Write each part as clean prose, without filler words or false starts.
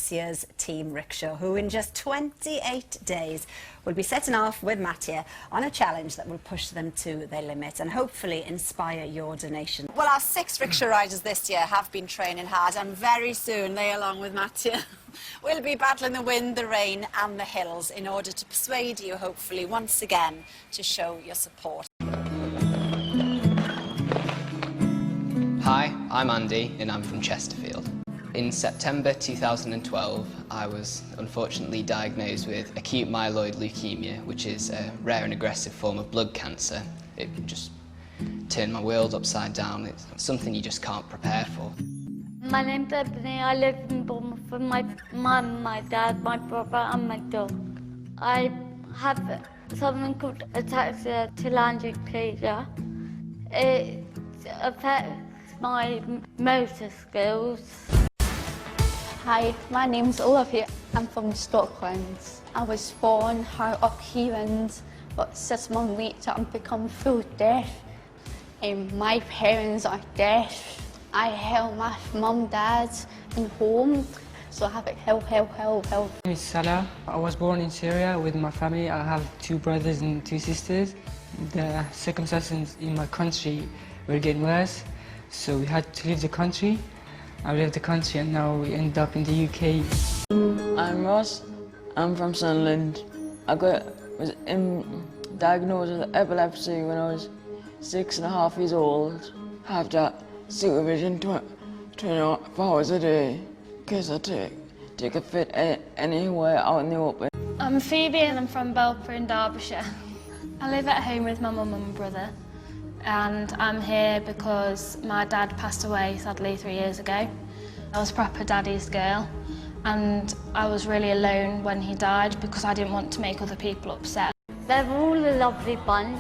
this year's Team Rickshaw, who in just 28 days will be setting off with Mattia on a challenge that will push them to their limit and hopefully inspire your donation. Well, our 6 rickshaw riders this year have been training hard, and very soon they, along with Mattia, will be battling the wind, the rain and the hills in order to persuade you, hopefully, once again, to show your support. Hi, I'm Andy and I'm from Chesterfield. In September 2012, I was unfortunately diagnosed with acute myeloid leukemia, which is a rare and aggressive form of blood cancer. It just turned my world upside down. It's something you just can't prepare for. My name's Ebony. I live in Bournemouth with my mum, my dad, my brother and my dog. I have something called ataxia telangiectasia. It affects my motor skills. Hi, my name's Olivia. I'm from Scotland. I was born out of Kieran, but 6 months later I've become full deaf. My parents are deaf. I help my mum, dad in home, so I have help. My name is Salar. I was born in Syria with my family. I have 2 brothers and 2 sisters. The circumstances in my country were getting worse, so we had to leave the country. I left the country and now we end up in the UK. I'm Ross. I'm from Sunderland. I was diagnosed with epilepsy when I was 6.5 years old. I have that supervision 24 hours a day because I take a fit anywhere out in the open. I'm Phoebe and I'm from Belper in Derbyshire. I live at home with my mum and my brother, and I'm here because my dad passed away sadly 3 years ago. I was proper daddy's girl and I was really alone when he died because I didn't want to make other people upset. They're all a lovely bunch.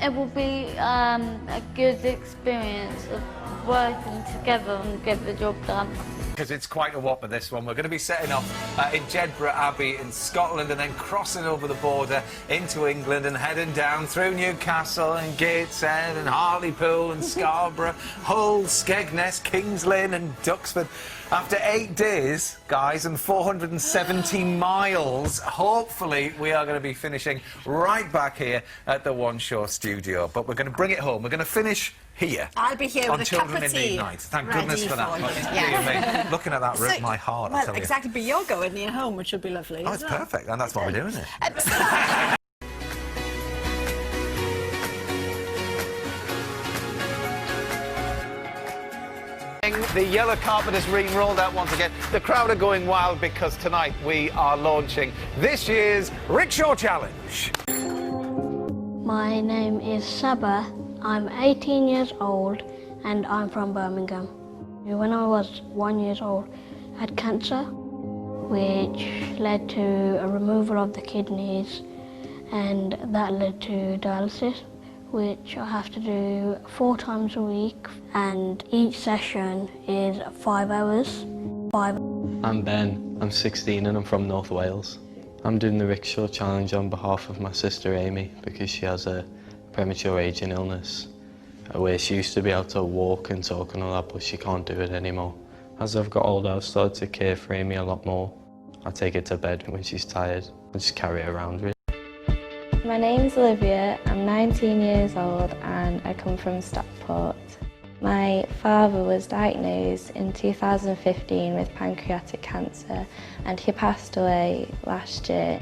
It will be a good experience of working together and get the job done. Because it's quite a whopper, this one. We're going to be setting off in Jedburgh Abbey in Scotland and then crossing over the border into England and heading down through Newcastle and Gateshead and Hartlepool and Scarborough, Hull, Skegness, Kings Lynn and Duxford. After 8 days, guys, and 470 miles, hopefully we are going to be finishing right back here at the One Show studio. But we're going to bring it home. We're going to finish here. I'll be here on with a cup Children of in tea. Need Night. Thank goodness for that. Yeah. Looking at that ripped my heart, I tell you. Exactly, but you're going near home, which would be lovely. Oh, it's perfect, and that's why we're doing it. The yellow carpet is being rolled out once again. The crowd are going wild because tonight we are launching this year's Rickshaw Challenge. My name is Sabah. I'm 18 years old and I'm from Birmingham. When I was 1 year old, I had cancer, which led to a removal of the kidneys, and that led to dialysis, which I have to do 4 times a week, and each session is 5 hours. I'm Ben, I'm 16 and I'm from North Wales. I'm doing the Rickshaw Challenge on behalf of my sister Amy because she has a premature aging illness where she used to be able to walk and talk and all that, but she can't do it anymore. As I've got older, I've started to care for Amy a lot more. I take her to bed when she's tired and just carry her around really. My name's Olivia, I'm 19 years old and I come from Stockport. My father was diagnosed in 2015 with pancreatic cancer and he passed away last year.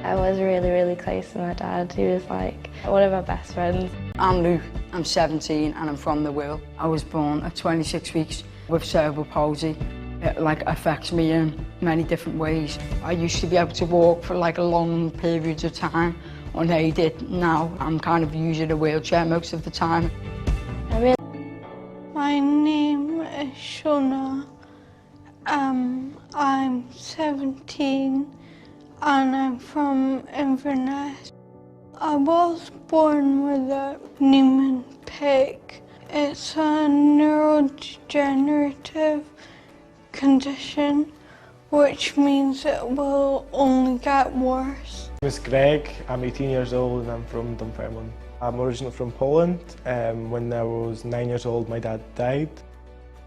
I was really close to my dad. He was like one of my best friends. I'm Luke, I'm 17 and I'm from the Wirral. I was born at 26 weeks with cerebral palsy. It affects me in many different ways. I used to be able to walk for long periods of time unaided. Now I'm kind of using a wheelchair most of the time. My name is Shona. I'm 17 and I'm from Inverness. I was born with a Niemann-Pick. It's a neurodegenerative condition, which means it will only get worse. My name is Greg, I'm 18 years old and I'm from Dunfermline. I'm originally from Poland. When I was 9 years old, my dad died.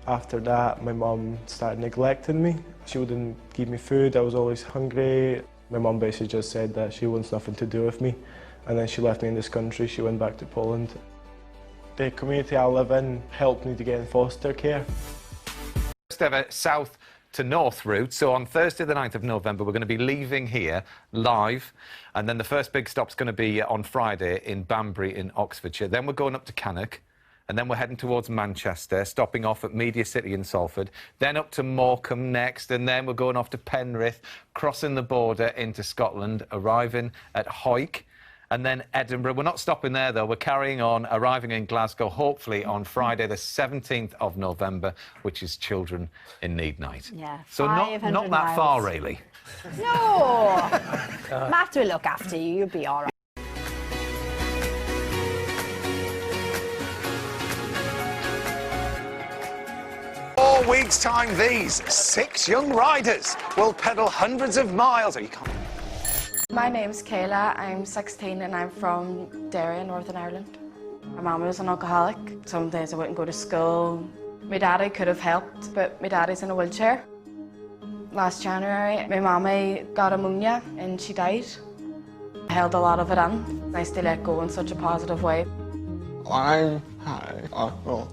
After that, my mum started neglecting me. She wouldn't give me food, I was always hungry. My mum basically just said that she wants nothing to do with me, and then she left me in this country. She went back to Poland. The community I live in helped me to get in foster care. First ever south to north route. So on Thursday the 9th of November we're going to be leaving here live, and then the first big stop's going to be on Friday in Banbury in Oxfordshire. Then we're going up to Cannock, and then we're heading towards Manchester, stopping off at Media City in Salford, then up to Morecambe next, and then we're going off to Penrith, crossing the border into Scotland, arriving at Hawick, and then Edinburgh. We're not stopping there, though. We're carrying on, arriving in Glasgow, hopefully on Friday, the 17th of November, which is Children in Need Night. Yeah, so not that miles. far, really. No! Matt will look after you. You'll be all right. 4 weeks' time, these 6 young riders will pedal hundreds of miles. Oh, you can't. My name's Kayla, I'm 16 and I'm from Derry in Northern Ireland. My mum was an alcoholic. Some days I wouldn't go to school. My daddy could have helped, but my daddy's in a wheelchair. Last January, my mummy got pneumonia and she died. I held a lot of it in. Nice to let go in such a positive way. I'm high alcohol.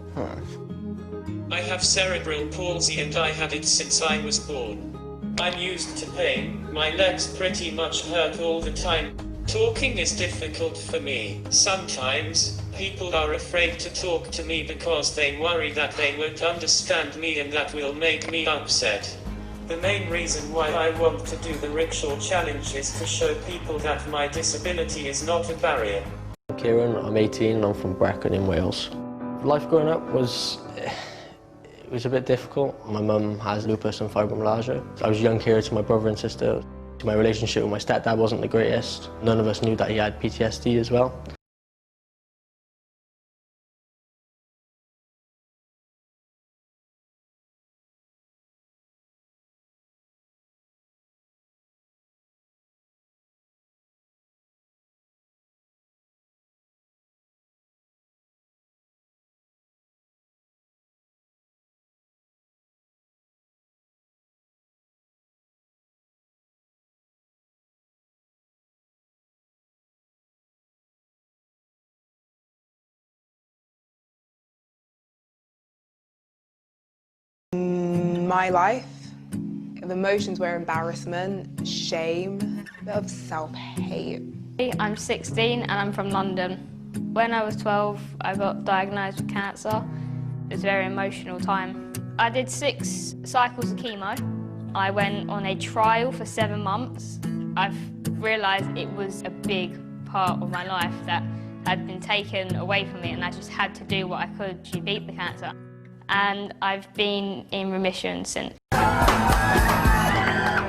I have cerebral palsy and I had it since I was born. I'm used to pain, my legs pretty much hurt all the time. Talking is difficult for me. Sometimes, people are afraid to talk to me because they worry that they won't understand me and that will make me upset. The main reason why I want to do the rickshaw challenge is to show people that my disability is not a barrier. I'm Kieran, I'm 18 and I'm from Brecon in Wales. Life growing up was a bit difficult. My mum has lupus and fibromyalgia. I was a young carer to my brother and sister. My relationship with my stepdad wasn't the greatest. None of us knew that he had PTSD as well. My life, the emotions were embarrassment, shame, a bit of self-hate. I'm 16 and I'm from London. When I was 12, I got diagnosed with cancer. It was a very emotional time. I did 6 cycles of chemo. I went on a trial for 7 months. I've realised it was a big part of my life that had been taken away from me, and I just had to do what I could to beat the cancer. And I've been in remission since.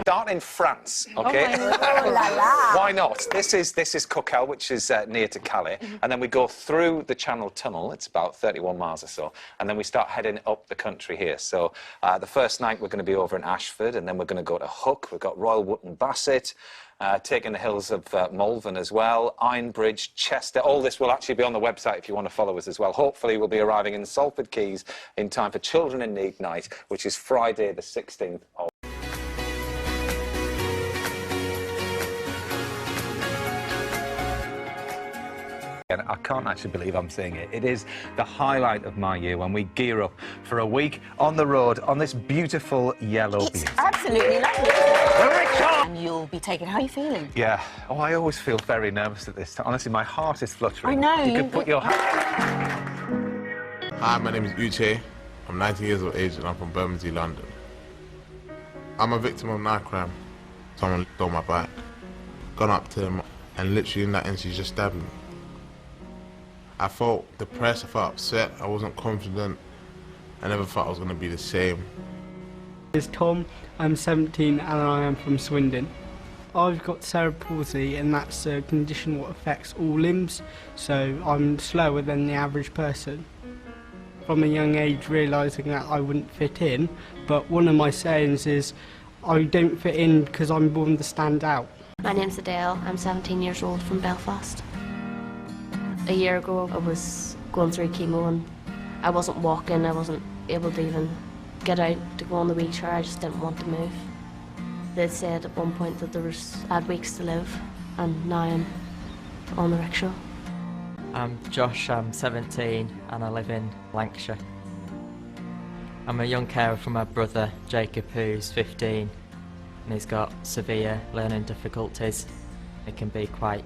Start in France, OK? Oh, la, la. Why not? This is Coquel, which is near to Calais, and then we go through the Channel Tunnel. It's about 31 miles or so, and then we start heading up the country here. So the first night we're going to be over in Ashford, and then we're going to go to Hook. We've got Royal Wootton Bassett, taking the hills of Malvern as well, Ironbridge, Chester. All this will actually be on the website if you want to follow us as well. Hopefully we'll be arriving in Salford Quays in time for Children in Need Night, which is Friday the 16th of... And I can't actually believe I'm saying it. It is the highlight of my year when we gear up for a week on the road on this beautiful yellow beauty. Absolutely lovely. The rickshaw! And you'll be taken. How are you feeling? Yeah. Oh, I always feel very nervous at this time. Honestly, my heart is fluttering. I know. You could put your hand... Hi, my name is Uche. I'm 19 years of age and I'm from Bermondsey, London. I'm a victim of knife crime. Someone stole my bike, gone up to him, and literally in that instant, he just stabbed me. I felt depressed, I felt upset, I wasn't confident. I never thought I was going to be the same. It's Tom, I'm 17 and I am from Swindon. I've got cerebral palsy and that's a condition that affects all limbs, so I'm slower than the average person. From a young age realising that I wouldn't fit in, but one of my sayings is, I don't fit in because I'm born to stand out. My name's Adelle, I'm 17 years old from Belfast. A year ago I was going through chemo and I wasn't walking, I wasn't able to even get out to go on the wheelchair. I just didn't want to move. They said at one point that I had weeks to live, and now I'm on the rickshaw. I'm Josh, I'm 17 and I live in Lancashire. I'm a young carer for my brother Jacob, who's 15, and he's got severe learning difficulties. It can be quite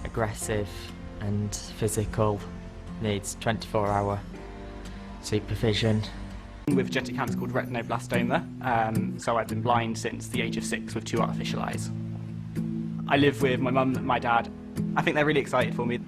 aggressive and physical, needs 24-hour supervision. With genetic cancer called retinoblastoma, so I've been blind since the age of 6 with 2 artificial eyes. I live with my mum and my dad. I think they're really excited for me.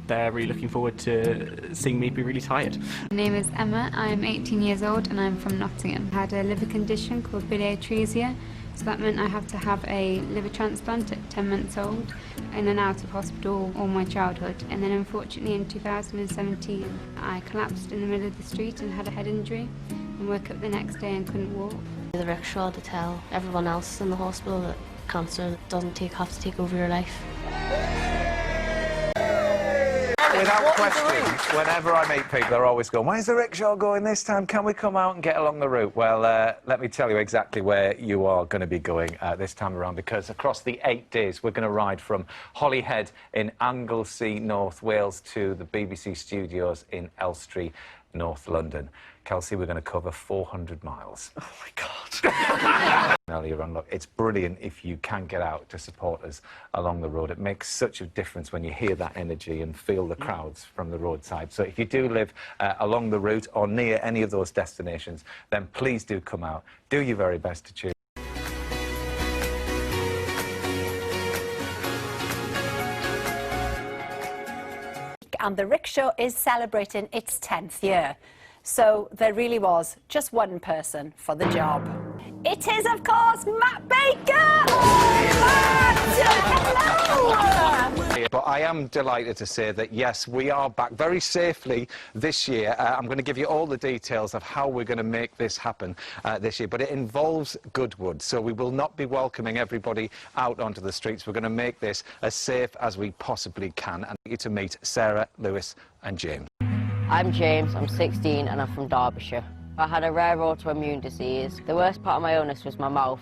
They're really looking forward to seeing me be really tired. My name is Emma, I'm 18 years old and I'm from Nottingham. I had a liver condition called biliatresia, so that meant I had to have a liver transplant at 10 months old, in and out of hospital all my childhood. And then unfortunately in 2017 I collapsed in the middle of the street and had a head injury, and woke up the next day and couldn't walk. The rickshaw to tell everyone else in the hospital that cancer doesn't have to take over your life. Without question, whenever I meet people, they're always going, where's the rickshaw going this time? Can we come out and get along the route? Well, let me tell you exactly where you are going to be going this time around, because across the 8 days, we're going to ride from Holyhead in Anglesey, North Wales, to the BBC studios in Elstree, North London. Kelsey, we're going to cover 400 miles. Oh, my God. Earlier on, look, it's brilliant if you can get out to support us along the road. It makes such a difference when you hear that energy and feel the crowds from the roadside. So if you do live along the route or near any of those destinations, then please do come out. Do your very best to choose. And the rickshaw is celebrating its 10th year. So there really was just one person for the job. It is, of course, Matt Baker! Matt! Hello! But I am delighted to say that, yes, we are back very safely this year. I'm going to give you all the details of how we're going to make this happen this year. But it involves Goodwood, so we will not be welcoming everybody out onto the streets. We're going to make this as safe as we possibly can. And I get to meet Sarah, Lewis and James. I'm James, I'm 16 and I'm from Derbyshire. I had a rare autoimmune disease. The worst part of my illness was my mouth.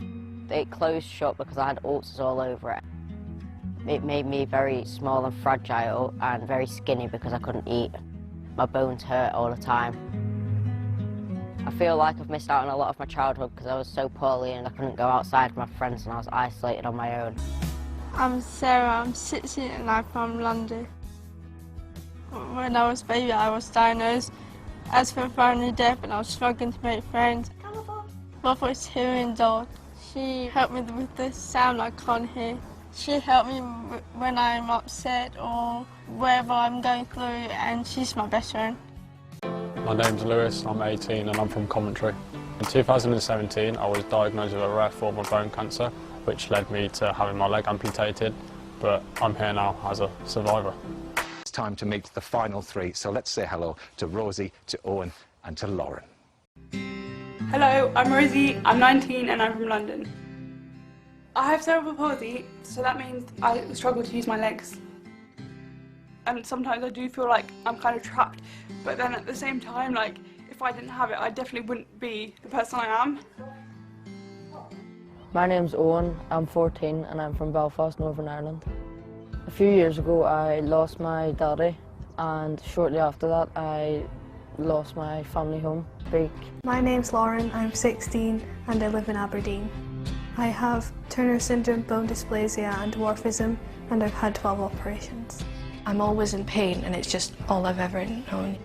It closed shut because I had ulcers all over it. It made me very small and fragile and very skinny because I couldn't eat. My bones hurt all the time. I feel like I've missed out on a lot of my childhood because I was so poorly and I couldn't go outside with my friends and I was isolated on my own. I'm Sarah, I'm 16 and I'm from London. When I was a baby, I was diagnosed as profoundly deaf and I was struggling to make friends. Mother was hearing dog. She helped me with the sound I can't hear. She helped me when I'm upset or wherever I'm going through, and she's my best friend. My name's Lewis, I'm 18 and I'm from Coventry. In 2017, I was diagnosed with a rare form of bone cancer, which led me to having my leg amputated, but I'm here now as a survivor. Time to meet the final 3, so let's say hello to Rosie, to Owen and to Lauren. Hello, I'm Rosie, I'm 19 and I'm from London. I have cerebral palsy, so that means I struggle to use my legs. And sometimes I do feel like I'm kind of trapped, but then at the same time, like, if I didn't have it, I definitely wouldn't be the person I am. My name's Owen, I'm 14 and I'm from Belfast, Northern Ireland. A few years ago I lost my daddy, and shortly after that I lost my family home. My name's Lauren, I'm 16 and I live in Aberdeen. I have Turner syndrome, bone dysplasia and dwarfism, and I've had 12 operations. I'm always in pain and it's just all I've ever known.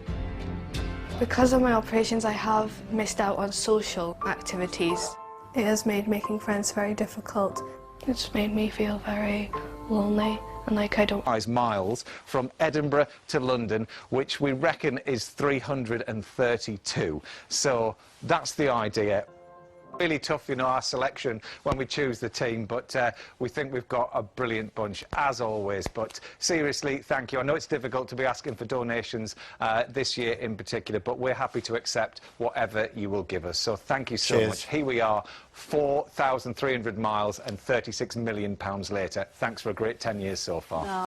Because of my operations I have missed out on social activities. It has made making friends very difficult. It's made me feel very lonely. And like I don't... miles from Edinburgh to London, which we reckon is 332. So that's the idea. Really tough, you know, our selection when we choose the team, but we think we've got a brilliant bunch, as always. But seriously, thank you. I know it's difficult to be asking for donations this year in particular, but we're happy to accept whatever you will give us. So thank you so much. Here we are, 4,300 miles and £36 million later. Thanks for a great 10 years so far.